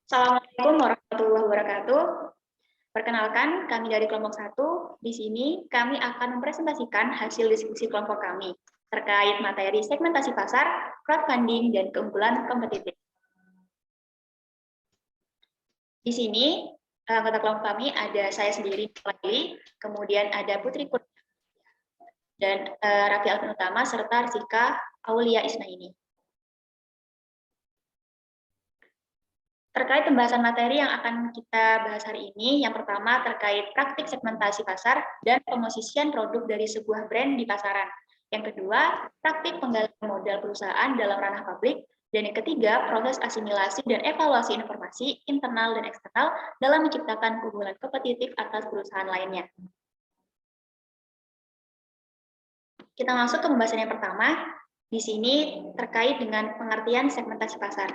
Assalamualaikum warahmatullahi wabarakatuh. Perkenalkan, kami dari kelompok 1. Di sini kami akan mempresentasikan hasil diskusi kelompok kami terkait materi segmentasi pasar, crowdfunding, dan keunggulan kompetitif. Di sini, anggota kelompok kami ada saya sendiri, kemudian ada Putri Kurnia, dan Raffi Alvin Utama, serta Rizka Aulia Isnaini. Terkait pembahasan materi yang akan kita bahas hari ini, yang pertama terkait praktik segmentasi pasar dan pemosisian produk dari sebuah brand di pasaran. Yang kedua, praktik penggalangan modal perusahaan dalam ranah publik. Dan yang ketiga, proses asimilasi dan evaluasi informasi internal dan eksternal dalam menciptakan keunggulan kompetitif atas perusahaan lainnya. Kita masuk ke pembahasan yang pertama. Di sini terkait dengan pengertian segmentasi pasar.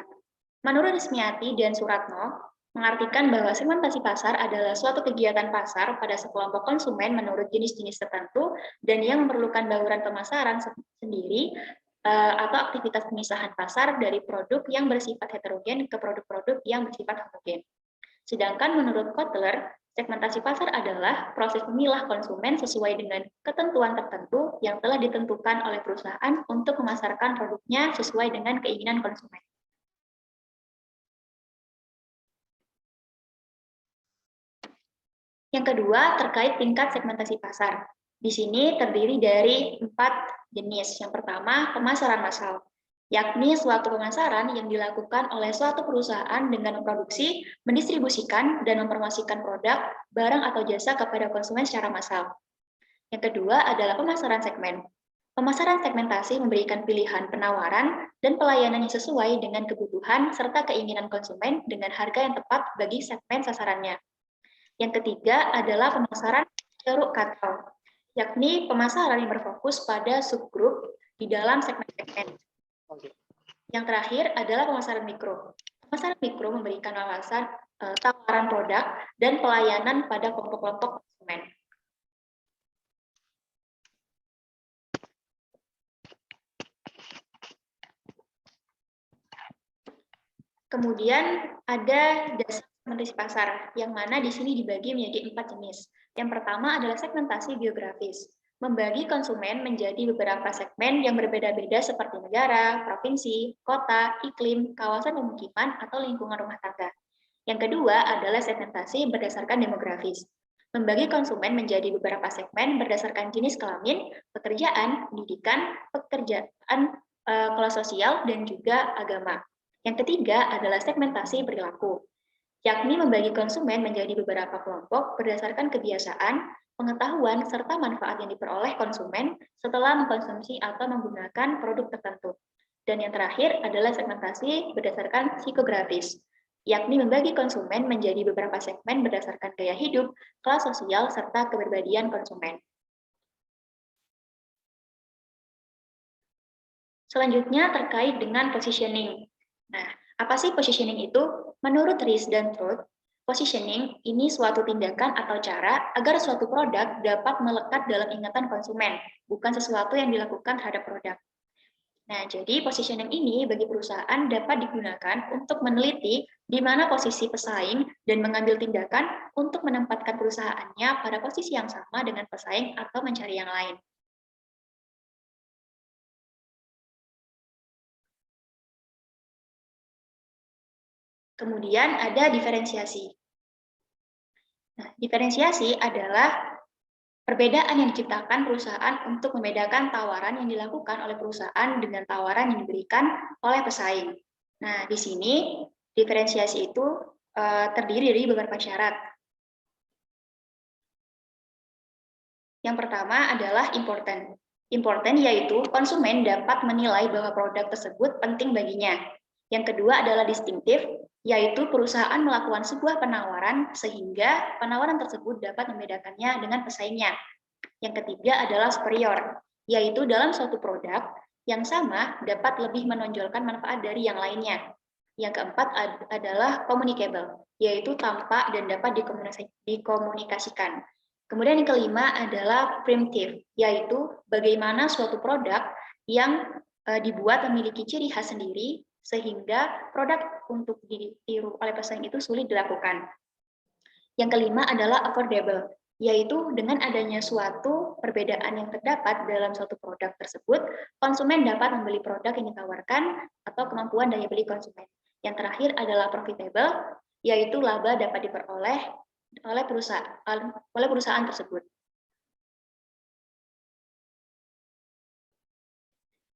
Menurut Rismiati dan Suratno, mengartikan bahwa segmentasi pasar adalah suatu kegiatan pasar pada sekelompok konsumen menurut jenis-jenis tertentu dan yang memerlukan bauran pemasaran sendiri atau aktivitas pemisahan pasar dari produk yang bersifat heterogen ke produk-produk yang bersifat homogen. Sedangkan menurut Kotler, segmentasi pasar adalah proses memilah konsumen sesuai dengan ketentuan tertentu yang telah ditentukan oleh perusahaan untuk memasarkan produknya sesuai dengan keinginan konsumen. Yang kedua, terkait tingkat segmentasi pasar. Di sini terdiri dari 4 jenis. Yang pertama, pemasaran massal, yakni suatu pemasaran yang dilakukan oleh suatu perusahaan dengan memproduksi, mendistribusikan, dan mempromosikan produk, barang atau jasa kepada konsumen secara massal. Yang kedua adalah pemasaran segmen. Pemasaran segmentasi memberikan pilihan penawaran dan pelayanan yang sesuai dengan kebutuhan serta keinginan konsumen dengan harga yang tepat bagi segmen sasarannya. Yang ketiga adalah pemasaran ceruk katau, yakni pemasaran yang berfokus pada subgrup di dalam segmen-segmen. Yang terakhir adalah pemasaran mikro. Pemasaran mikro memberikan wawasan tawaran produk dan pelayanan pada kelompok-kelompok konsumen. Kemudian ada dasar segmentasi pasar, yang mana di sini dibagi menjadi 4 jenis. Yang pertama adalah segmentasi geografis, membagi konsumen menjadi beberapa segmen yang berbeda-beda seperti negara, provinsi, kota, iklim, kawasan pemukiman, atau lingkungan rumah tangga. Yang kedua adalah segmentasi berdasarkan demografis, membagi konsumen menjadi beberapa segmen berdasarkan jenis kelamin, pekerjaan, pendidikan, pekerjaan, kelas sosial, dan juga agama. Yang ketiga adalah segmentasi perilaku, yakni membagi konsumen menjadi beberapa kelompok berdasarkan kebiasaan, pengetahuan, serta manfaat yang diperoleh konsumen setelah mengkonsumsi atau menggunakan produk tertentu. Dan yang terakhir adalah segmentasi berdasarkan psikografis, yakni membagi konsumen menjadi beberapa segmen berdasarkan gaya hidup, kelas sosial, serta kepribadian konsumen. Selanjutnya terkait dengan positioning. Nah, apa sih positioning itu? Menurut Ries dan Truth, positioning ini suatu tindakan atau cara agar suatu produk dapat melekat dalam ingatan konsumen, bukan sesuatu yang dilakukan terhadap produk. Nah, jadi positioning ini bagi perusahaan dapat digunakan untuk meneliti di mana posisi pesaing dan mengambil tindakan untuk menempatkan perusahaannya pada posisi yang sama dengan pesaing atau mencari yang lain. Kemudian ada diferensiasi. Nah, diferensiasi adalah perbedaan yang diciptakan perusahaan untuk membedakan tawaran yang dilakukan oleh perusahaan dengan tawaran yang diberikan oleh pesaing. Nah, di sini diferensiasi itu terdiri dari beberapa syarat. Yang pertama adalah important. Important yaitu konsumen dapat menilai bahwa produk tersebut penting baginya. Yang kedua adalah distinktif, yaitu perusahaan melakukan sebuah penawaran sehingga penawaran tersebut dapat membedakannya dengan pesaingnya. Yang ketiga adalah superior, yaitu dalam suatu produk yang sama dapat lebih menonjolkan manfaat dari yang lainnya. Yang keempat adalah communicable, yaitu tampak dan dapat dikomunikasikan. Kemudian yang kelima adalah primitive, yaitu bagaimana suatu produk yang dibuat memiliki ciri khas sendiri sehingga produk untuk ditiru oleh pesaing itu sulit dilakukan. Yang kelima adalah affordable, yaitu dengan adanya suatu perbedaan yang terdapat dalam suatu produk tersebut, konsumen dapat membeli produk yang ditawarkan atau kemampuan daya beli konsumen. Yang terakhir adalah profitable, yaitu laba dapat diperoleh oleh perusahaan tersebut.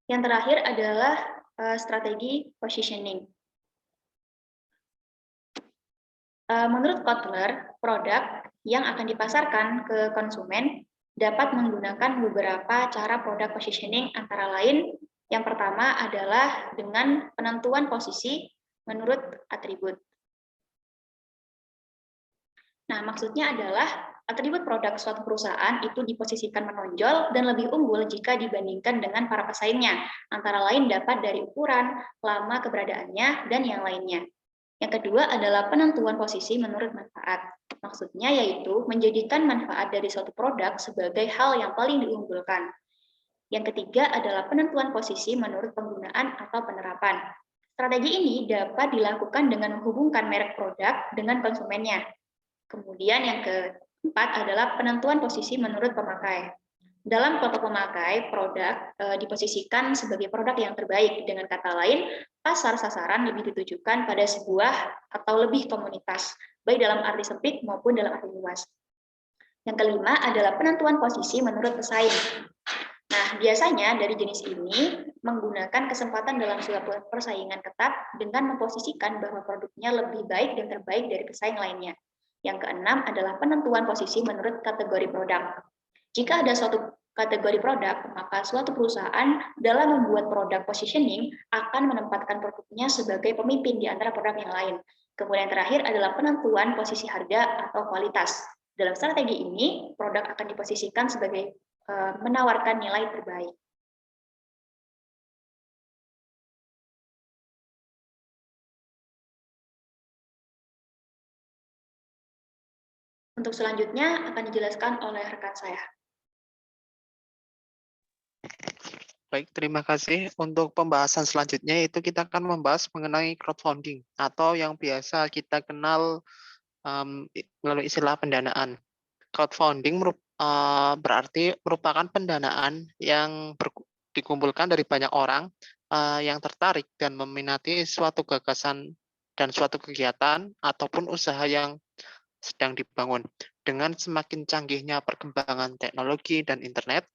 Yang terakhir adalah strategi positioning. Menurut Kotler, produk yang akan dipasarkan ke konsumen dapat menggunakan beberapa cara product positioning, antara lain yang pertama adalah dengan penentuan posisi menurut atribut. Nah, maksudnya adalah atribut produk suatu perusahaan itu diposisikan menonjol dan lebih unggul jika dibandingkan dengan para pesaingnya, antara lain dapat dari ukuran, lama keberadaannya, dan yang lainnya. Yang kedua adalah penentuan posisi menurut manfaat. Maksudnya yaitu menjadikan manfaat dari suatu produk sebagai hal yang paling diunggulkan. Yang ketiga adalah penentuan posisi menurut penggunaan atau penerapan. Strategi ini dapat dilakukan dengan menghubungkan merek produk dengan konsumennya. Kemudian yang keempat adalah penentuan posisi menurut pemakai. Dalam kelompok pemakai, produk diposisikan sebagai produk yang terbaik. Dengan kata lain, pasar sasaran lebih ditujukan pada sebuah atau lebih komunitas, baik dalam arti sempit maupun dalam arti luas. Yang kelima adalah penentuan posisi menurut pesaing. Nah, biasanya dari jenis ini menggunakan kesempatan dalam suatu persaingan ketat dengan memposisikan bahwa produknya lebih baik dan terbaik dari pesaing lainnya. Yang keenam adalah penentuan posisi menurut kategori produk. Jika ada suatu kategori produk, maka suatu perusahaan dalam membuat produk positioning akan menempatkan produknya sebagai pemimpin di antara produk yang lain. Kemudian yang terakhir adalah penentuan posisi harga atau kualitas. Dalam strategi ini, produk akan diposisikan sebagai menawarkan nilai terbaik. Untuk selanjutnya akan dijelaskan oleh rekan saya. Baik, terima kasih. Untuk pembahasan selanjutnya itu kita akan membahas mengenai crowdfunding atau yang biasa kita kenal melalui istilah pendanaan. Crowdfunding berarti merupakan pendanaan yang dikumpulkan dari banyak orang yang tertarik dan meminati suatu gagasan dan suatu kegiatan ataupun usaha yang sedang dibangun. Dengan semakin canggihnya perkembangan teknologi dan internet,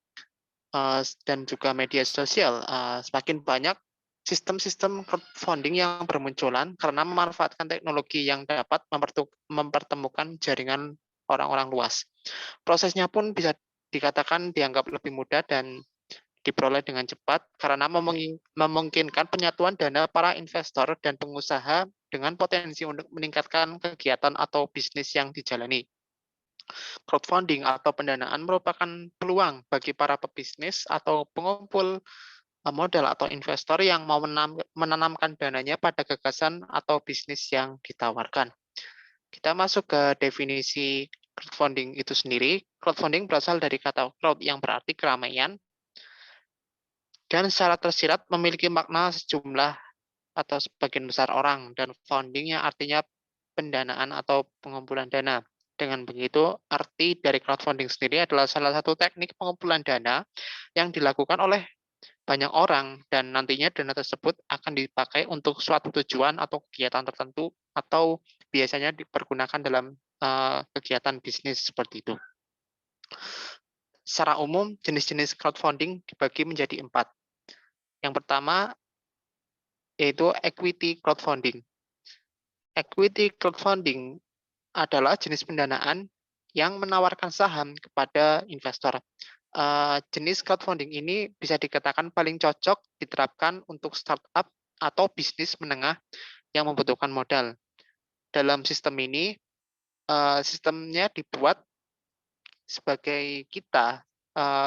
dan juga media sosial, semakin banyak sistem-sistem crowdfunding yang bermunculan karena memanfaatkan teknologi yang dapat mempertemukan jaringan orang-orang luas. Prosesnya pun bisa dikatakan dianggap lebih mudah dan diperoleh dengan cepat karena memungkinkan penyatuan dana para investor dan pengusaha dengan potensi untuk meningkatkan kegiatan atau bisnis yang dijalani. Crowdfunding atau pendanaan merupakan peluang bagi para pebisnis atau pengumpul modal atau investor yang mau menanamkan dananya pada gagasan atau bisnis yang ditawarkan. Kita masuk ke definisi crowdfunding itu sendiri. Crowdfunding berasal dari kata crowd yang berarti keramaian dan secara tersirat memiliki makna sejumlah atau sebagian besar orang, dan funding yang artinya pendanaan atau pengumpulan dana. Dengan begitu, arti dari crowdfunding sendiri adalah salah satu teknik pengumpulan dana yang dilakukan oleh banyak orang, dan nantinya dana tersebut akan dipakai untuk suatu tujuan atau kegiatan tertentu, atau biasanya dipergunakan dalam kegiatan bisnis seperti itu. Secara umum, jenis-jenis crowdfunding dibagi menjadi 4. Yang pertama yaitu equity crowdfunding. Equity crowdfunding adalah jenis pendanaan yang menawarkan saham kepada investor. Jenis crowdfunding ini bisa dikatakan paling cocok diterapkan untuk startup atau bisnis menengah yang membutuhkan modal. Dalam sistem ini, sistemnya dibuat sebagai kita,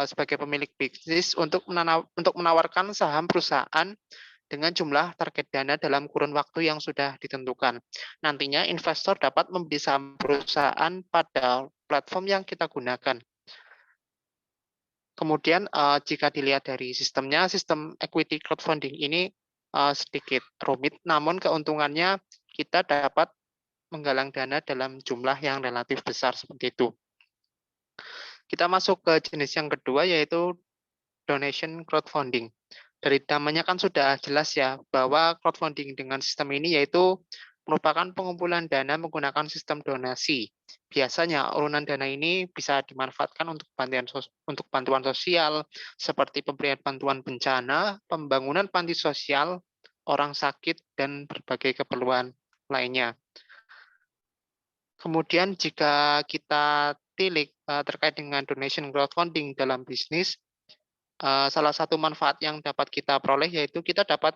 sebagai pemilik bisnis untuk menawarkan saham perusahaan dengan jumlah target dana dalam kurun waktu yang sudah ditentukan. Nantinya investor dapat membeli saham perusahaan pada platform yang kita gunakan. Kemudian jika dilihat dari sistemnya, sistem equity crowdfunding ini sedikit rumit, namun keuntungannya kita dapat menggalang dana dalam jumlah yang relatif besar seperti itu. Kita masuk ke jenis yang kedua, yaitu donation crowdfunding. Dari namanya kan sudah jelas ya, bahwa crowdfunding dengan sistem ini yaitu merupakan pengumpulan dana menggunakan sistem donasi. Biasanya urunan dana ini bisa dimanfaatkan untuk bantuan sosial, seperti pemberian bantuan bencana, pembangunan panti sosial, orang sakit, dan berbagai keperluan lainnya. Kemudian jika kita tilik terkait dengan donation crowdfunding dalam bisnis, salah satu manfaat yang dapat kita peroleh yaitu kita dapat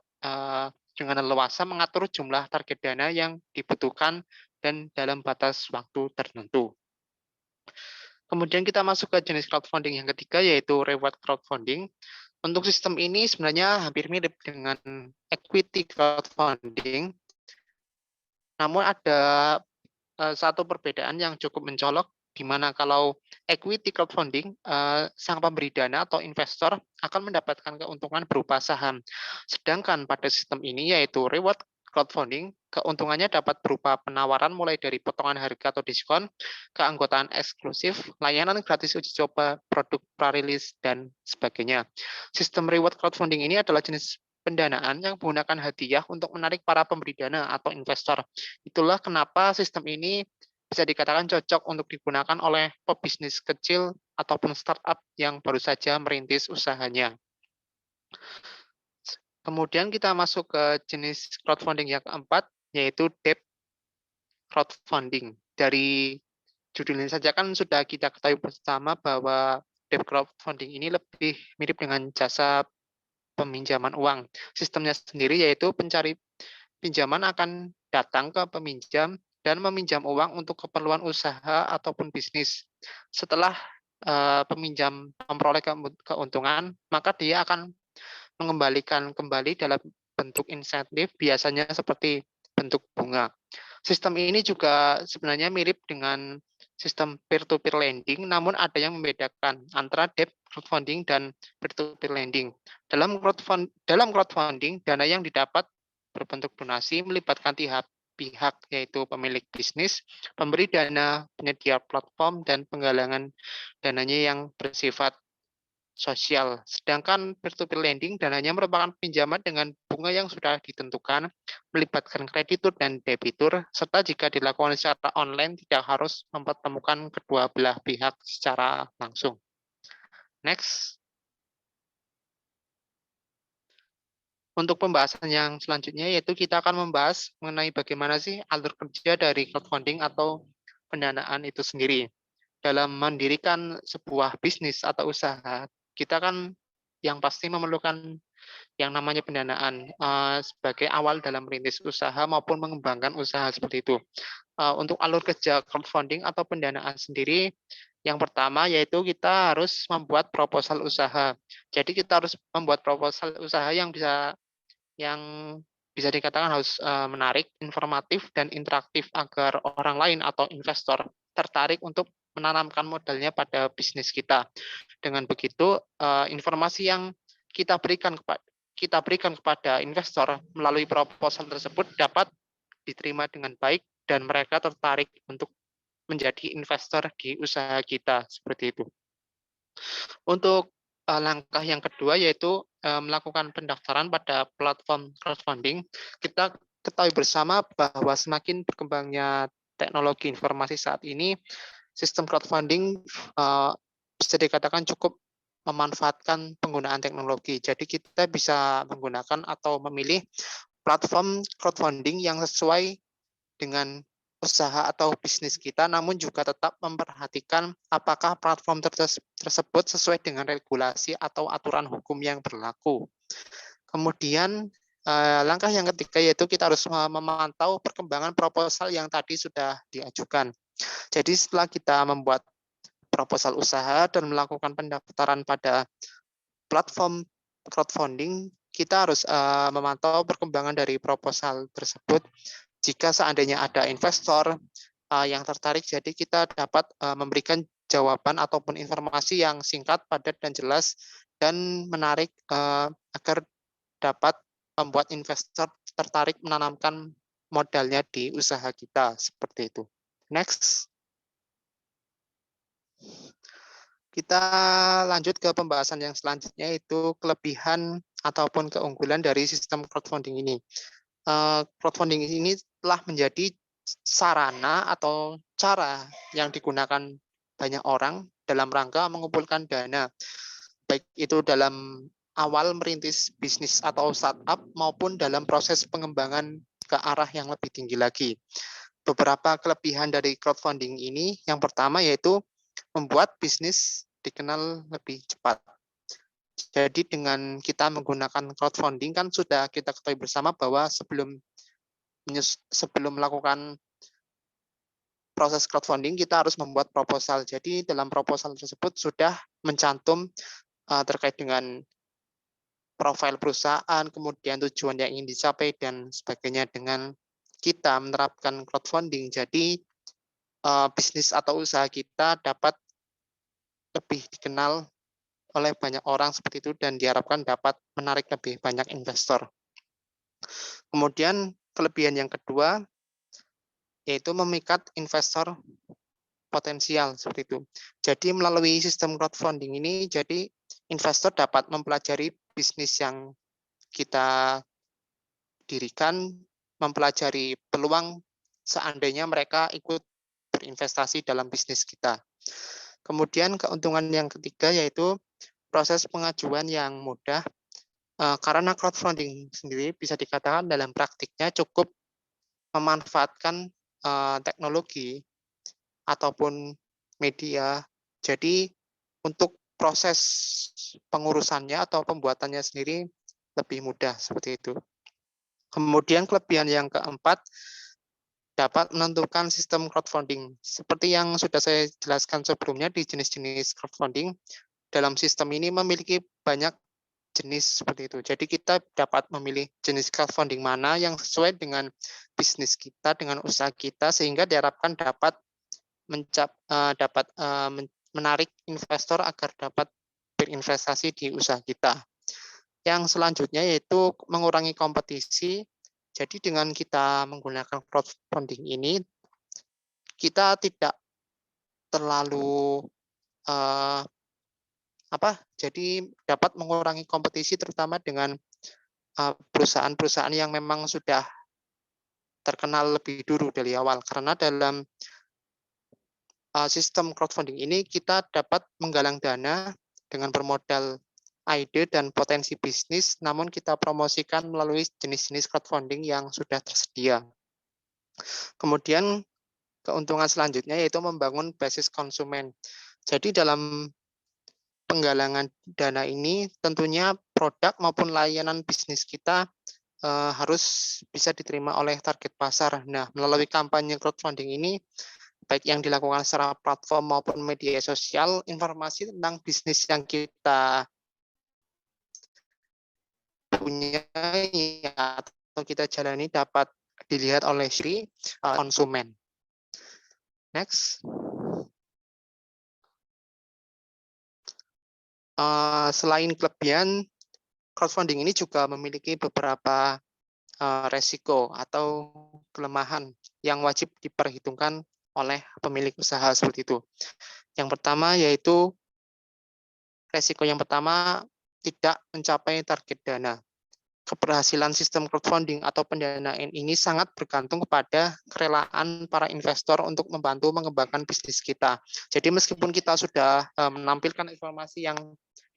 dengan leluasa mengatur jumlah target dana yang dibutuhkan dan dalam batas waktu tertentu. Kemudian kita masuk ke jenis crowdfunding yang ketiga, yaitu reward crowdfunding. Untuk sistem ini sebenarnya hampir mirip dengan equity crowdfunding, namun ada satu perbedaan yang cukup mencolok, di mana kalau equity crowdfunding, sang pemberi dana atau investor akan mendapatkan keuntungan berupa saham. Sedangkan pada sistem ini, yaitu reward crowdfunding, keuntungannya dapat berupa penawaran mulai dari potongan harga atau diskon, keanggotaan eksklusif, layanan gratis uji coba produk prarilis, dan sebagainya. Sistem reward crowdfunding ini adalah jenis pendanaan yang menggunakan hadiah untuk menarik para pemberi dana atau investor. Itulah kenapa sistem ini bisa dikatakan cocok untuk digunakan oleh pebisnis kecil ataupun startup yang baru saja merintis usahanya. Kemudian kita masuk ke jenis crowdfunding yang keempat, yaitu debt crowdfunding. Dari judulnya saja kan sudah kita ketahui bersama bahwa debt crowdfunding ini lebih mirip dengan jasa peminjaman uang. Sistemnya sendiri yaitu pencari pinjaman akan datang ke peminjam dan meminjam uang untuk keperluan usaha ataupun bisnis. Setelah peminjam memperoleh keuntungan, maka dia akan mengembalikan kembali dalam bentuk insentif, biasanya seperti bentuk bunga. Sistem ini juga sebenarnya mirip dengan sistem peer-to-peer lending, namun ada yang membedakan antara debt crowdfunding dan peer-to-peer lending. Dalam crowdfunding, dana yang didapat berbentuk donasi melibatkan pihak yaitu pemilik bisnis, pemberi dana, penyedia platform, dan penggalangan dananya yang bersifat sosial. Sedangkan peer-to-peer lending dananya merupakan pinjaman dengan bunga yang sudah ditentukan, melibatkan kreditur dan debitur, serta jika dilakukan secara online tidak harus mempertemukan kedua belah pihak secara langsung. Next. Untuk pembahasan yang selanjutnya yaitu kita akan membahas mengenai bagaimana sih alur kerja dari crowdfunding atau pendanaan itu sendiri. Dalam mendirikan sebuah bisnis atau usaha, kita kan yang pasti memerlukan yang namanya pendanaan sebagai awal dalam merintis usaha maupun mengembangkan usaha seperti itu. Untuk alur kerja crowdfunding atau pendanaan sendiri, yang pertama yaitu kita harus membuat proposal usaha. Jadi kita harus membuat proposal usaha yang bisa dikatakan harus menarik, informatif, dan interaktif agar orang lain atau investor tertarik untuk menanamkan modalnya pada bisnis kita. Dengan begitu, informasi yang kita berikan kepada investor melalui proposal tersebut dapat diterima dengan baik dan mereka tertarik untuk menjadi investor di usaha kita seperti itu. Untuk langkah yang kedua yaitu melakukan pendaftaran pada platform crowdfunding. Kita ketahui bersama bahwa semakin berkembangnya teknologi informasi saat ini, sistem crowdfunding bisa dikatakan cukup memanfaatkan penggunaan teknologi. Jadi kita bisa menggunakan atau memilih platform crowdfunding yang sesuai dengan usaha atau bisnis kita, namun juga tetap memperhatikan apakah platform tersebut sesuai dengan regulasi atau aturan hukum yang berlaku. Kemudian langkah yang ketiga yaitu kita harus memantau perkembangan proposal yang tadi sudah diajukan. Jadi setelah kita membuat proposal usaha dan melakukan pendaftaran pada platform crowdfunding, kita harus memantau perkembangan dari proposal tersebut. Jika seandainya ada investor yang tertarik, jadi kita dapat memberikan jawaban ataupun informasi yang singkat, padat, dan jelas, dan menarik agar dapat membuat investor tertarik menanamkan modalnya di usaha kita, seperti itu. Next. Kita lanjut ke pembahasan yang selanjutnya, yaitu kelebihan ataupun keunggulan dari sistem crowdfunding ini. Crowdfunding ini telah menjadi sarana atau cara yang digunakan banyak orang dalam rangka mengumpulkan dana, baik itu dalam awal merintis bisnis atau startup maupun dalam proses pengembangan ke arah yang lebih tinggi lagi. Beberapa kelebihan dari crowdfunding ini, yang pertama yaitu membuat bisnis dikenal lebih cepat. Jadi dengan kita menggunakan crowdfunding kan sudah kita ketahui bersama bahwa sebelum melakukan proses crowdfunding kita harus membuat proposal. Jadi dalam proposal tersebut sudah mencantum terkait dengan profil perusahaan, kemudian tujuan yang ingin dicapai dan sebagainya. Dengan kita menerapkan crowdfunding, jadi bisnis atau usaha kita dapat lebih dikenal oleh banyak orang seperti itu dan diharapkan dapat menarik lebih banyak investor. Kemudian kelebihan yang kedua yaitu memikat investor potensial seperti itu. Jadi melalui sistem crowdfunding ini, jadi investor dapat mempelajari bisnis yang kita dirikan, mempelajari peluang seandainya mereka ikut berinvestasi dalam bisnis kita. Kemudian keuntungan yang ketiga yaitu proses pengajuan yang mudah, karena crowdfunding sendiri bisa dikatakan dalam praktiknya cukup memanfaatkan teknologi ataupun media. Jadi untuk proses pengurusannya atau pembuatannya sendiri lebih mudah seperti itu. Kemudian kelebihan yang keempat, dapat menentukan sistem crowdfunding. Seperti yang sudah saya jelaskan sebelumnya di jenis-jenis crowdfunding, dalam sistem ini memiliki banyak jenis seperti itu. Jadi kita dapat memilih jenis crowdfunding mana yang sesuai dengan bisnis kita, dengan usaha kita, sehingga diharapkan dapat menarik investor agar dapat berinvestasi di usaha kita. Yang selanjutnya yaitu mengurangi kompetisi. Jadi dengan kita menggunakan crowdfunding ini, kita tidak terlalu jadi dapat mengurangi kompetisi terutama dengan perusahaan-perusahaan yang memang sudah terkenal lebih dulu dari awal. Karena dalam sistem crowdfunding ini kita dapat menggalang dana dengan bermodal ide dan potensi bisnis, namun kita promosikan melalui jenis-jenis crowdfunding yang sudah tersedia. Kemudian keuntungan selanjutnya yaitu membangun basis konsumen. Jadi dalam penggalangan dana ini tentunya produk maupun layanan bisnis kita harus bisa diterima oleh target pasar. Nah, melalui kampanye crowdfunding ini, baik yang dilakukan secara platform maupun media sosial, informasi tentang bisnis yang kita punya atau kita jalani dapat dilihat oleh si konsumen. Next. Selain kelebihan, crowdfunding ini juga memiliki beberapa resiko atau kelemahan yang wajib diperhitungkan oleh pemilik usaha seperti itu. Yang pertama yaitu resiko yang pertama tidak mencapai target dana. Keberhasilan sistem crowdfunding atau pendanaan ini sangat bergantung kepada kerelaan para investor untuk membantu mengembangkan bisnis kita. Jadi meskipun kita sudah menampilkan informasi yang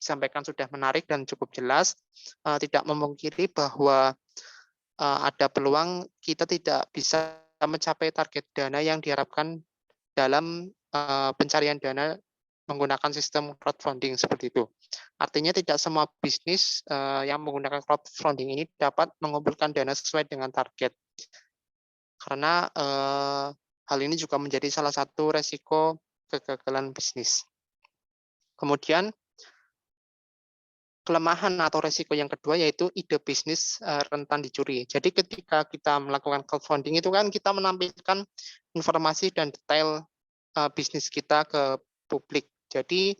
disampaikan sudah menarik dan cukup jelas, tidak memungkiri bahwa ada peluang kita tidak bisa mencapai target dana yang diharapkan dalam pencarian dana menggunakan sistem crowdfunding seperti itu. Artinya tidak semua bisnis yang menggunakan crowdfunding ini dapat mengumpulkan dana sesuai dengan target. Karena hal ini juga menjadi salah satu resiko kegagalan bisnis. Kemudian kelemahan atau resiko yang kedua yaitu ide bisnis rentan dicuri. Jadi ketika kita melakukan crowdfunding itu kan kita menampilkan informasi dan detail bisnis kita ke publik. Jadi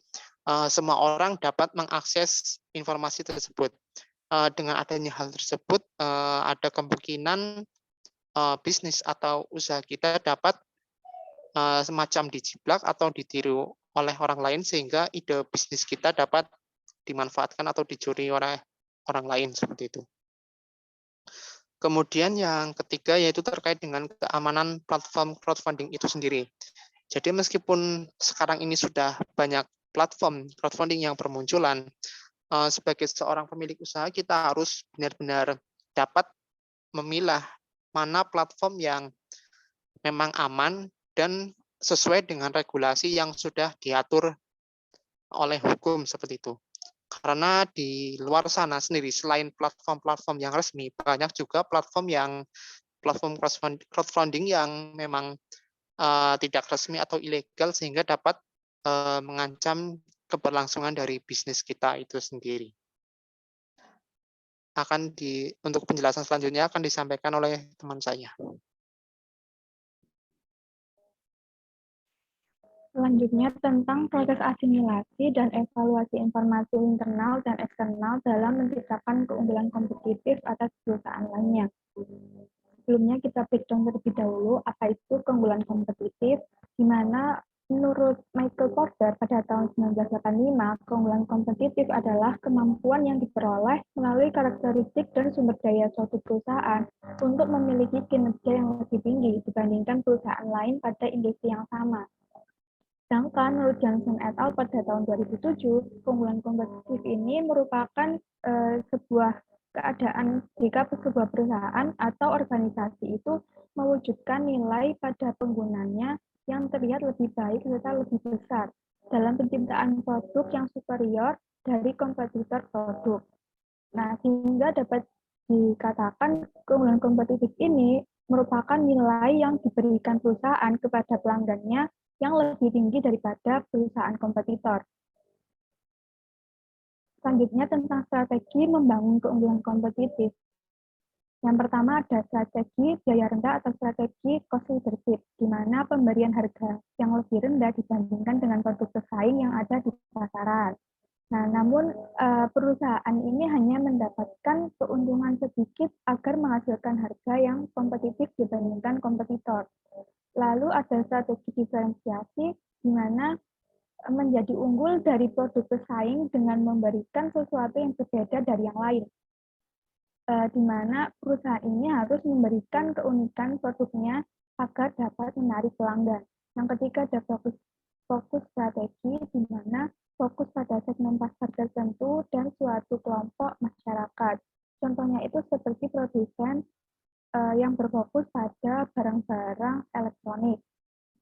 semua orang dapat mengakses informasi tersebut. dengan adanya hal tersebut, ada kemungkinan bisnis atau usaha kita dapat semacam dijiplak atau ditiru oleh orang lain sehingga ide bisnis kita dapat dimanfaatkan atau dicuri oleh orang lain seperti itu. Kemudian yang ketiga yaitu terkait dengan keamanan platform crowdfunding itu sendiri. Jadi meskipun sekarang ini sudah banyak platform crowdfunding yang bermunculan, sebagai seorang pemilik usaha kita harus benar-benar dapat memilah mana platform yang memang aman dan sesuai dengan regulasi yang sudah diatur oleh hukum seperti itu. Karena di luar sana sendiri, selain platform-platform yang resmi, banyak juga platform crowdfunding yang memang tidak resmi atau ilegal sehingga dapat mengancam keberlangsungan dari bisnis kita itu sendiri. Untuk penjelasan selanjutnya akan disampaikan oleh teman saya. Selanjutnya tentang proses asimilasi dan evaluasi informasi internal dan eksternal dalam menciptakan keunggulan kompetitif atas perusahaan lainnya. Sebelumnya kita breakdown terlebih dahulu apa itu keunggulan kompetitif, di mana menurut Michael Porter pada tahun 1985, keunggulan kompetitif adalah kemampuan yang diperoleh melalui karakteristik dan sumber daya suatu perusahaan untuk memiliki kinerja yang lebih tinggi dibandingkan perusahaan lain pada industri yang sama. Sedangkan menurut Johnson et al. Pada tahun 2007, keunggulan kompetitif ini merupakan sebuah keadaan jika sebuah perusahaan atau organisasi itu mewujudkan nilai pada penggunanya yang terlihat lebih baik serta lebih besar dalam penciptaan produk yang superior dari kompetitor produk. Nah, sehingga dapat dikatakan keunggulan kompetitif ini merupakan nilai yang diberikan perusahaan kepada pelanggannya yang lebih tinggi daripada perusahaan kompetitor. Selanjutnya tentang strategi membangun keunggulan kompetitif. Yang pertama ada strategi biaya rendah atau strategi cost leadership, di mana pemberian harga yang lebih rendah dibandingkan dengan produk pesaing yang ada di pasaran. Nah, namun perusahaan ini hanya mendapatkan keuntungan sedikit agar menghasilkan harga yang kompetitif dibandingkan kompetitor. Lalu ada strategi diferensiasi, di mana menjadi unggul dari produk pesaing dengan memberikan sesuatu yang berbeda dari yang lain. Di mana perusahaan ini harus memberikan keunikan produknya agar dapat menarik pelanggan. Yang ketiga ada fokus strategi, di mana fokus pada segmen pasar tertentu dan suatu kelompok masyarakat. Contohnya itu seperti produsen yang berfokus pada barang-barang elektronik.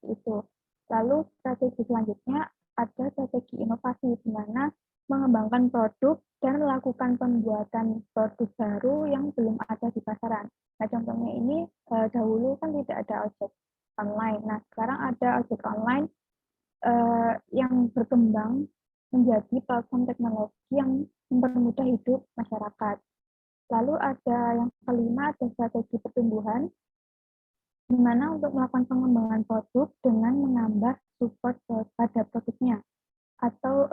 Itu. Lalu strategi selanjutnya ada strategi inovasi, di mana mengembangkan produk dan melakukan pembuatan produk baru yang belum ada di pasaran. Nah, contohnya ini dahulu kan tidak ada ojek online. Nah, sekarang ada ojek online yang berkembang menjadi platform teknologi yang mempermudah hidup masyarakat. Lalu ada yang kelima, ada strategi pertumbuhan, di mana untuk melakukan pengembangan produk dengan menambah support pada produknya, atau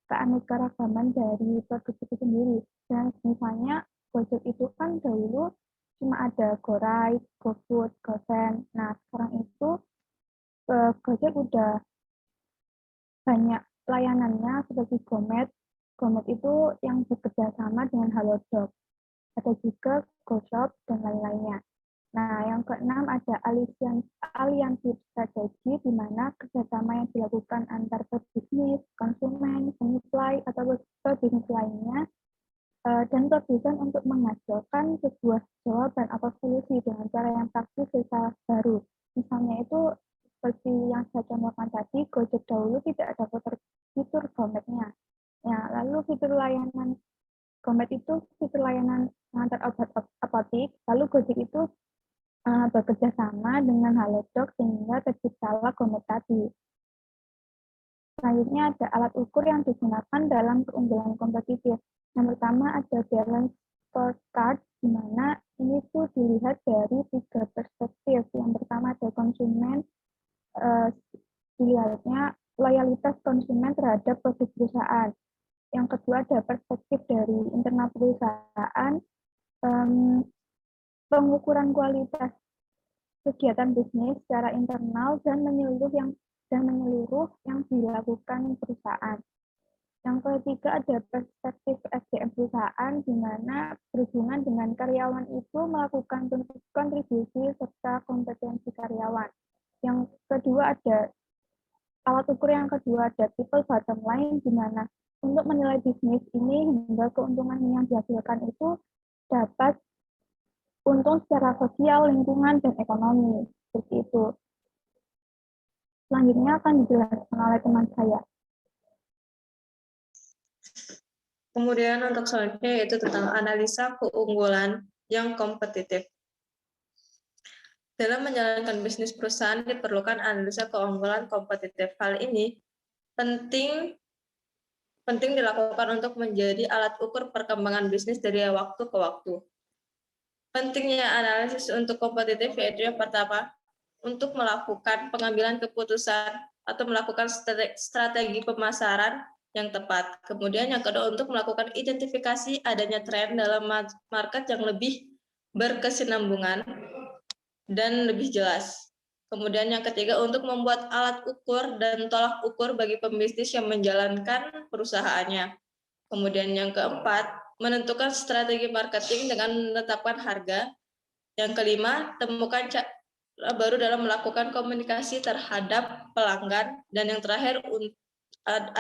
keanekaragaman dari produk itu sendiri. Dan misalnya Gojek itu kan dahulu cuma ada GoRide, GoFood, GoSend. Nah, sekarang itu Gojek udah banyak layanannya seperti Gomet. Gomet itu yang bekerja sama dengan Halodoc. Ada juga GoShop dan lain-lainnya. Nah, yang keenam ada aliansi strategi, di mana kerjasama yang dilakukan antar pebisnis, konsumen, penyuplai, atau pebisnis lainnya, dan produsen untuk menghasilkan sebuah jawaban atau solusi dengan cara yang praktis serta baru. Misalnya itu seperti yang saya contohkan tadi, Gojek dahulu tidak ada fitur Gomet-nya. Ya, lalu fitur layanan Gomet itu fitur layanan mengantar obat apotik, lalu Gojek itu bekerja sama dengan Halodoc sehingga terciptalah Gomet tadi. Selanjutnya ada alat ukur yang digunakan dalam keunggulan kompetitif. Yang pertama ada balance scorecard, di mana ini tuh dilihat dari 3 perspektif. Yang pertama ada konsumen, dilihatnya loyalitas konsumen terhadap produk perusahaan. Yang kedua ada perspektif dari internal perusahaan, pengukuran kualitas kegiatan bisnis secara internal dan menyeluruh yang dilakukan perusahaan. Yang ketiga ada perspektif SDM perusahaan, di mana berhubungan dengan karyawan itu melakukan kontribusi serta kompetensi karyawan. Yang kedua ada alat ukur yang kedua ada people bottom line, di mana untuk menilai bisnis ini hingga keuntungan yang dihasilkan itu dapat untung secara sosial, lingkungan, dan ekonomi. Seperti itu. Selanjutnya akan dijelaskan oleh teman saya. Kemudian untuk selanjutnya yaitu tentang analisa keunggulan yang kompetitif. Dalam menjalankan bisnis perusahaan diperlukan analisa keunggulan kompetitif. Hal ini penting dilakukan untuk menjadi alat ukur perkembangan bisnis dari waktu ke waktu. Pentingnya analisis untuk kompetitif yaitu yang pertama, untuk melakukan pengambilan keputusan atau melakukan strategi pemasaran yang tepat. Kemudian yang kedua, untuk melakukan identifikasi adanya tren dalam market yang lebih berkesinambungan dan lebih jelas. Kemudian yang ketiga, untuk membuat alat ukur dan tolak ukur bagi pembisnis yang menjalankan perusahaannya. Kemudian yang keempat, menentukan strategi marketing dengan menetapkan harga. Yang kelima, temukan baru dalam melakukan komunikasi terhadap pelanggan. Dan yang terakhir,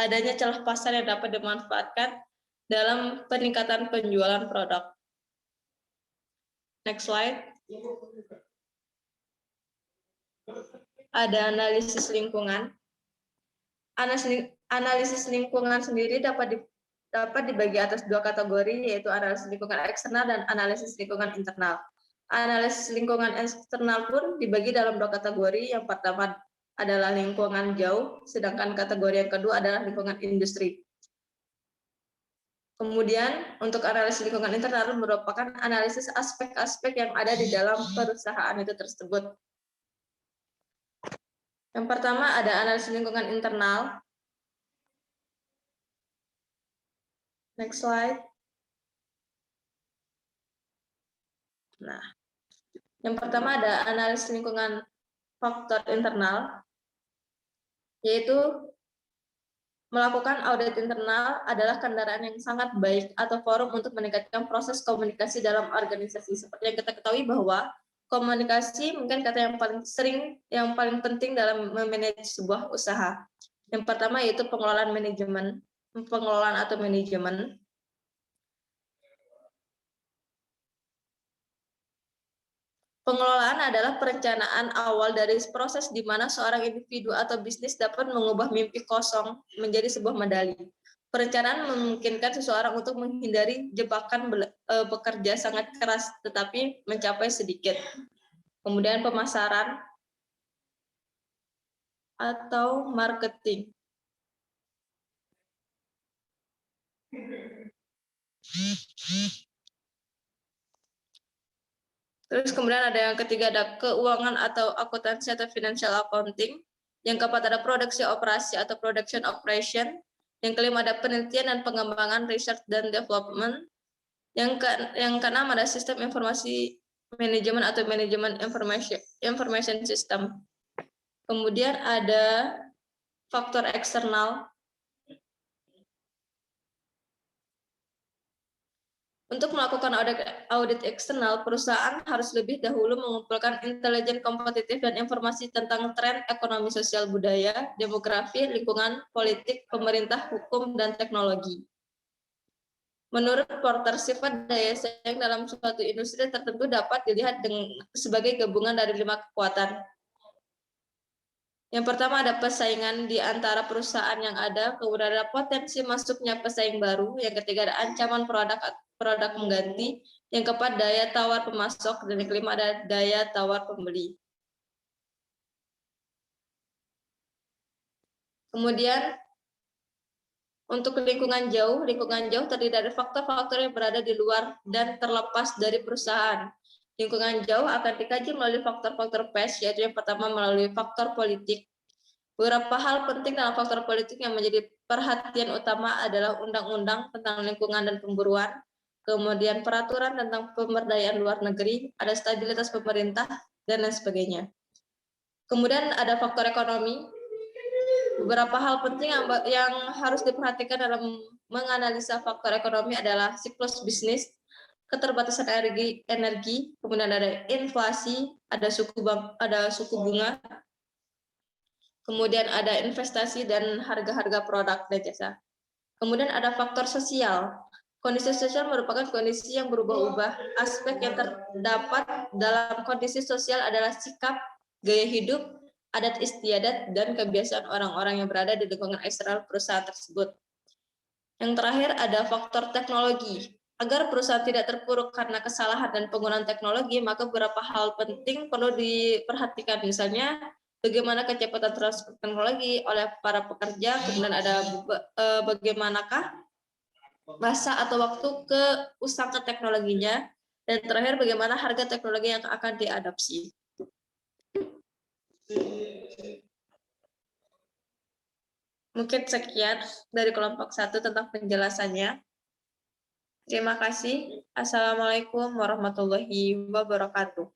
adanya celah pasar yang dapat dimanfaatkan dalam peningkatan penjualan produk. Next slide. Ada analisis lingkungan. Analisis lingkungan sendiri dapat dibagi atas dua kategori, yaitu analisis lingkungan eksternal dan analisis lingkungan internal. Analisis lingkungan eksternal pun dibagi dalam dua kategori. Yang pertama adalah lingkungan jauh, sedangkan kategori yang kedua adalah lingkungan industri. Kemudian untuk analisis lingkungan internal merupakan analisis aspek-aspek yang ada di dalam perusahaan itu tersebut. Yang pertama ada analisis lingkungan internal. Next slide. Nah, yang pertama ada analisis lingkungan faktor internal, yaitu melakukan audit internal adalah kendaraan yang sangat baik atau forum untuk meningkatkan proses komunikasi dalam organisasi. Seperti yang kita ketahui bahwa komunikasi mungkin kata yang paling penting dalam memanage sebuah usaha. Yang pertama yaitu pengelolaan atau manajemen. Pengelolaan adalah perencanaan awal dari proses di mana seorang individu atau bisnis dapat mengubah mimpi kosong menjadi sebuah medali. Perencanaan memungkinkan seseorang untuk menghindari jebakan bekerja sangat keras tetapi mencapai sedikit. Kemudian pemasaran atau marketing. Terus kemudian ada yang ketiga, ada keuangan atau akuntansi atau financial accounting. Yang keempat ada produksi operasi atau production operation. Yang kelima ada penelitian dan pengembangan, research dan development. Yang keenam ada sistem informasi manajemen atau manajemen information system. Kemudian ada faktor eksternal. Untuk melakukan audit eksternal, perusahaan harus lebih dahulu mengumpulkan intelijen kompetitif dan informasi tentang tren ekonomi sosial budaya, demografi, lingkungan, politik, pemerintah, hukum, dan teknologi. Menurut Porter, sifat daya saing dalam suatu industri tertentu dapat dilihat sebagai gabungan dari 5 kekuatan. Yang pertama ada persaingan di antara perusahaan yang ada, kemudian ada potensi masuknya pesaing baru, yang ketiga ada ancaman produk mengganti, yang keempat daya tawar pemasok, dan yang kelima ada daya tawar pembeli. Kemudian untuk lingkungan jauh terdiri dari faktor-faktor yang berada di luar dan terlepas dari perusahaan. Lingkungan jauh akan dikaji melalui faktor-faktor PES, yaitu yang pertama melalui faktor politik. Beberapa hal penting dalam faktor politik yang menjadi perhatian utama adalah undang-undang tentang lingkungan dan pemburuan, kemudian peraturan tentang pemberdayaan luar negeri, ada stabilitas pemerintah, dan lain sebagainya. Kemudian ada faktor ekonomi. Beberapa hal penting yang harus diperhatikan dalam menganalisa faktor ekonomi adalah siklus bisnis, keterbatasan energi, kemudian ada inflasi, ada suku bunga, kemudian ada investasi dan harga-harga produk dan jasa. Kemudian ada faktor sosial. Kondisi sosial merupakan kondisi yang berubah-ubah. Aspek yang terdapat dalam kondisi sosial adalah sikap, gaya hidup, adat istiadat, dan kebiasaan orang-orang yang berada di lingkungan eksternal perusahaan tersebut. Yang terakhir ada faktor teknologi. Agar perusahaan tidak terpuruk karena kesalahan dan penggunaan teknologi, maka beberapa hal penting perlu diperhatikan. Misalnya, bagaimana kecepatan transfer teknologi oleh para pekerja, kemudian ada bagaimanakah masa atau waktu ke usaha teknologinya, dan terakhir bagaimana harga teknologi yang akan diadopsi. Mungkin sekian dari kelompok 1 tentang penjelasannya. Terima kasih. Assalamualaikum warahmatullahi wabarakatuh.